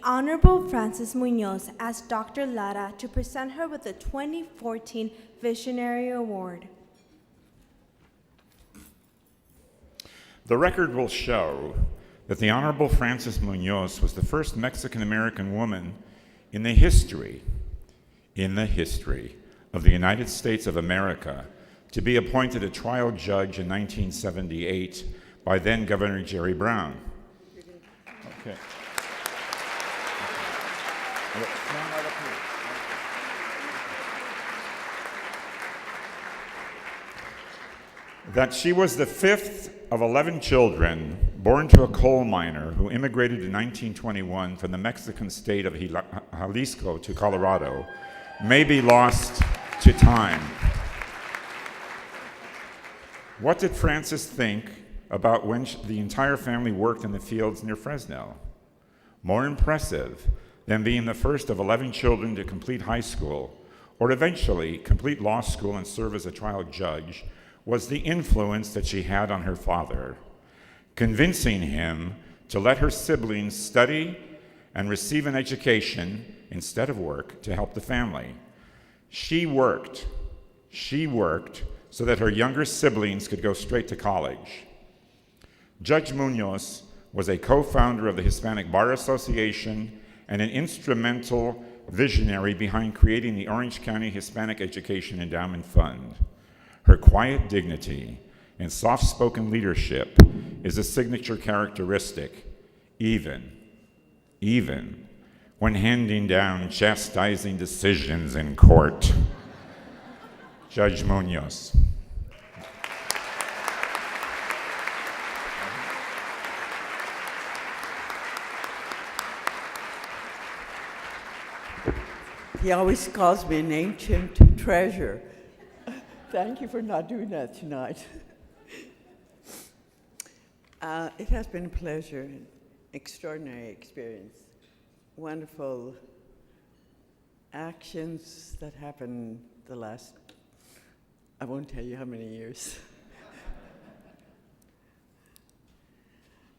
Honorable Frances Munoz asked Dr. Lara to present her with the 2014 Visionary Award. The record will show that the Honorable Frances Munoz was the first Mexican-American woman in the history of the United States of America to be appointed a trial judge in 1978 by then Governor Jerry Brown. Okay. That she was the fifth of 11 children born to a coal miner who immigrated in 1921 from the Mexican state of Jalisco to Colorado may be lost to time. What did Frances think about when the entire family worked in the fields near Fresno? More impressive than being the first of 11 children to complete high school or eventually complete law school and serve as a trial judge was the influence that she had on her father, convincing him to let her siblings study and receive an education instead of work to help the family. She worked so that her younger siblings could go straight to college. Judge Munoz was a co-founder of the Hispanic Bar Association and an instrumental visionary behind creating the Orange County Hispanic Education Endowment Fund. Her quiet dignity and soft-spoken leadership is a signature characteristic, even when handing down chastising decisions in court. Judge Munoz. He always calls me an ancient treasure. Thank you for not doing that tonight. It has been a pleasure, an extraordinary experience. Wonderful actions that happened the last, I won't tell you how many years.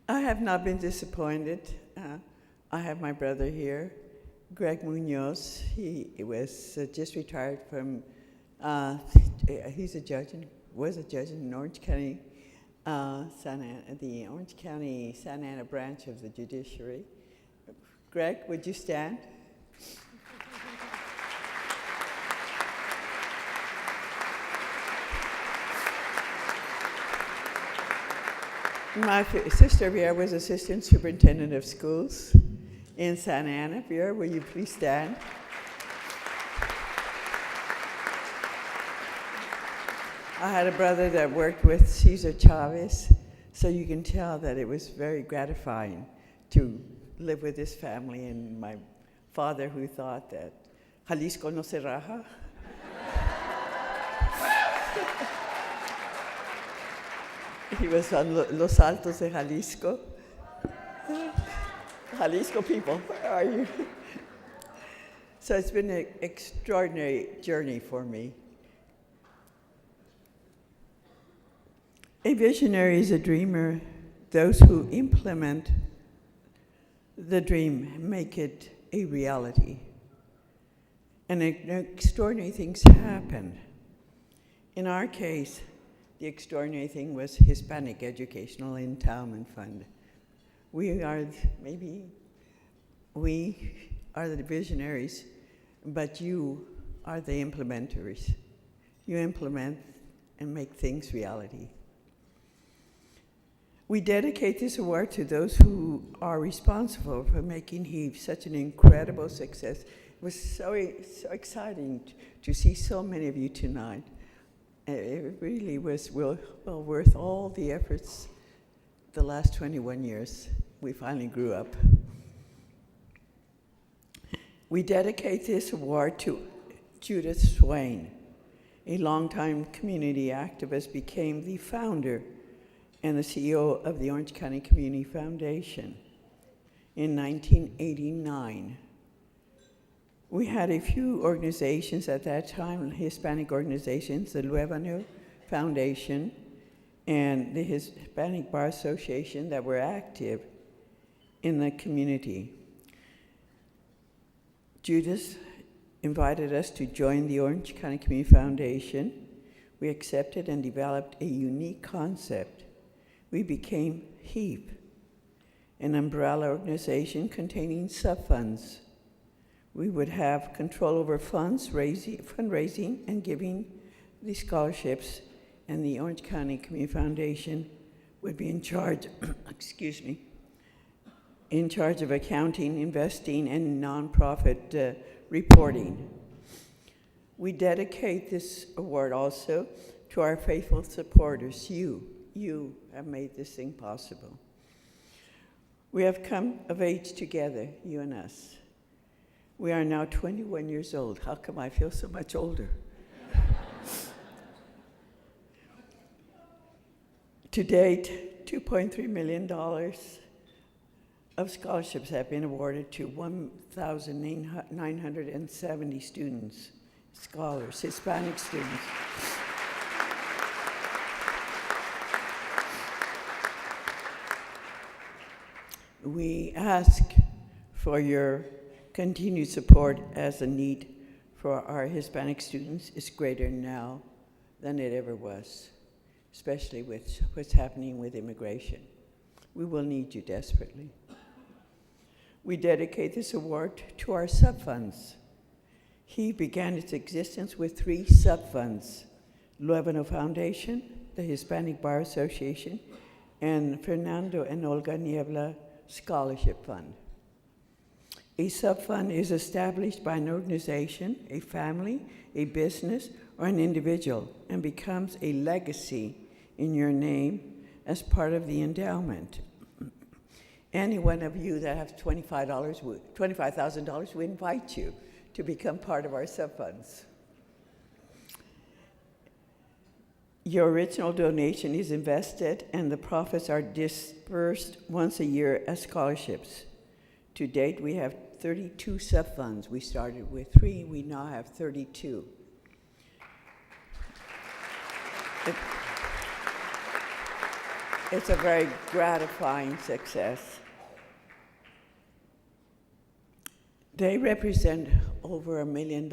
I have not been disappointed. I have my brother here, Greg Munoz. He was just retired from, he's a judge, was a judge in Orange County, the Orange County Santa Ana branch of the judiciary. Greg, would you stand? My sister Vera was assistant superintendent of schools in Santa Ana. Vera, will you please stand? I had a brother that worked with Cesar Chavez, so you can tell that it was very gratifying to live with this family, and my father who thought that Jalisco no se raja. He was on Los Altos de Jalisco. Jalisco people, where are you? So it's been an extraordinary journey for me. A visionary is a dreamer. Those who implement the dream make it a reality. And extraordinary things happen. In our case, the extraordinary thing was Hispanic Educational Endowment Fund. We are the visionaries, but you are the implementers. You implement and make things reality. We dedicate this award to those who are responsible for making HEAV such an incredible success. It was so exciting to see so many of you tonight. It really was well worth all the efforts the last 21 years. We finally grew up. We dedicate this award to Judith Swain, a longtime community activist, became the founder and the CEO of the Orange County Community Foundation in 1989. We had a few organizations at that time, Hispanic organizations, the Luevano Foundation and the Hispanic Bar Association, that were active in the community. Judith invited us to join the Orange County Community Foundation. We accepted and developed a unique concept. We became HEAP, an umbrella organization containing sub-funds. We would have control over fundraising and giving the scholarships, and the Orange County Community Foundation would be in charge, in charge of accounting, investing, and nonprofit reporting. We dedicate this award also to our faithful supporters. You have made this thing possible. We have come of age together, you and us. We are now 21 years old. How come I feel so much older? To date, $2.3 million of scholarships have been awarded to 1,970 students, scholars, Hispanic students. We ask for your continued support, as the need for our Hispanic students is greater now than it ever was, especially with what's happening with immigration. We will need you desperately. We dedicate this award to our sub-funds. He began its existence with 3 sub-funds: Luevano Foundation, the Hispanic Bar Association, and Fernando and Olga Niebla Scholarship Fund. A sub-fund is established by an organization, a family, a business, or an individual, and becomes a legacy in your name as part of the endowment. Any one of you that have $25,000, we invite you to become part of our sub-funds. Your original donation is invested, and the profits are dispersed once a year as scholarships. To date, we have 32 sub-funds. We started with 3, we now have 32. It's a very gratifying success. They represent over $1 million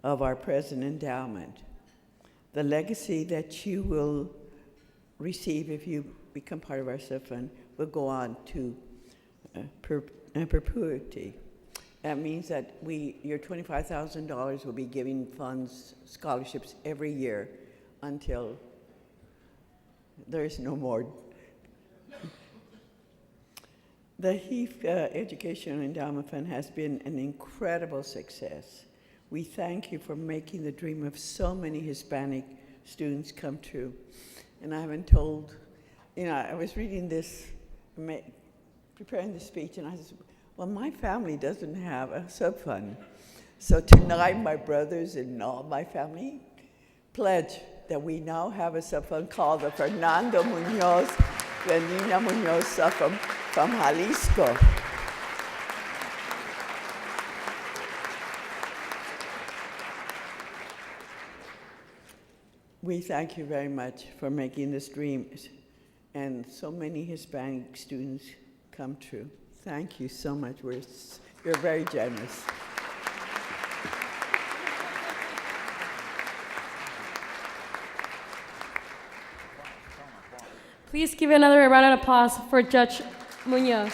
of our present endowment. The legacy that you will receive if you become part of our sub-fund will go on to perpetuity. That means that your $25,000 will be giving funds, scholarships every year until there is no more. The HEAF Educational Endowment Fund has been an incredible success. We thank you for making the dream of so many Hispanic students come true. And I haven't told, I was reading this, preparing the speech, and I said, well, my family doesn't have a sub-fund. So tonight, my brothers and all my family pledge that we now have a sub-fund called the Fernando Munoz and Nina Munoz from Jalisco. We thank you very much for making this dream and so many Hispanic students come true. Thank you so much. You're very generous. Please give another round of applause for Judge Munoz.